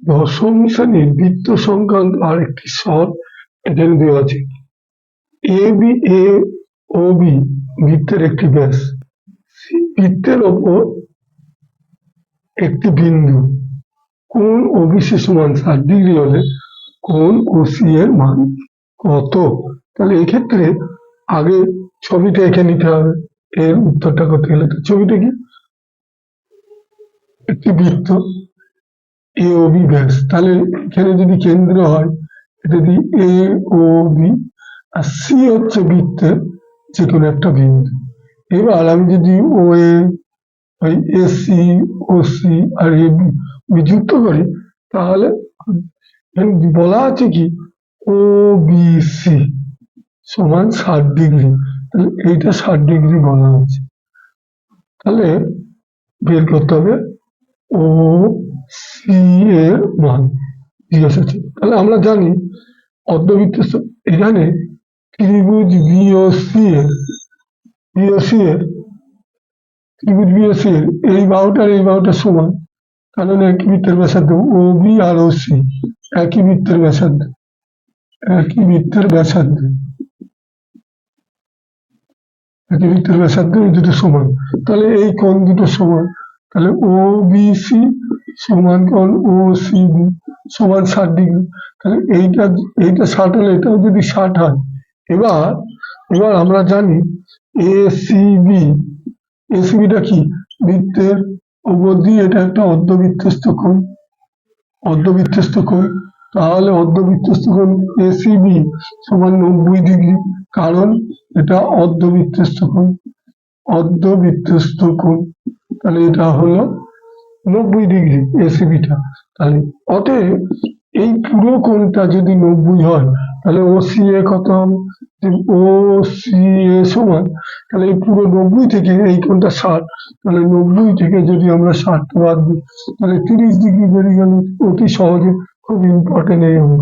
দশম শ্রেণীর বৃত্ত সংক্রান্ত আরেকটি সহজ এখানে দেওয়া আছে। এ ও বি বৃত্তের একটি ব্যাস, বৃত্তের ওপর একটি বিন্দু, কোণ ওবিসি সমান 60° হলে কোণ ওসি এর মান কত? তাহলে এক্ষেত্রে আগে ছবিটা এঁকে নিতে হবে এর উত্তরটা করতে গেলে। তো ছবিটা কি? একটি বৃত্ত, এ ও বি ব্যাস, তাহলে এখানে যদি কেন্দ্র হয় যদি এ ও বি আর সি হচ্ছে বৃত্তের যে কোনো একটা বিন্দু। এবার আমি যদি ও এ AC O C R A B যুক্ত করি, তাহলে বলা আছে কি ও বি সি সমান 60°। তাহলে এইটা 60° বলা আছে। তাহলে বের করতে হবে ও সি এর মান জিজ্ঞাসা আছে। তাহলে আমরা জানি অর্ধবৃত্ত এখানে ত্রিভুজ বিওসি এর এই বাহুটার এই বাহুটা সমান, কারণ একই বৃত্তের ব্যাসার্ধ ও বি আর ও সি একই বৃত্তের ব্যাসার্ধ এই দুটো সমান। তাহলে এই কোণ দুটো সমান, তাহলে ও বি সি সমান কোণ ও সি বি সমান 60°। তাহলে এইটা 60 হলে এটাও যদি 60 হয়। এবার আমরা জানি এসিবিটা কি বৃত্তের উপর দিয়ে এটা একটা অর্ধবৃত্তস্থ কোণ। তাহলে অর্ধবৃত্তস্থ কোণ এসিবি সমান 90°, কারণ এটা অর্ধবৃত্তস্থ কোণ। তাহলে এটা হলো 90° এসিবিটা। তাহলে অতএব এই পুরো কোণটা যদি 90 হয়, তাহলে ও সি এ কত হবে? ও সি এ সমান, তাহলে এই পুরো 90 থেকে এই কোণটা 60, তাহলে 90 থেকে যদি আমরা 60 বাদ দিই, তাহলে 30° বেরিয়ে গেল। অতি সহজে, খুব ইম্পর্টেন্ট এই অঙ্ক।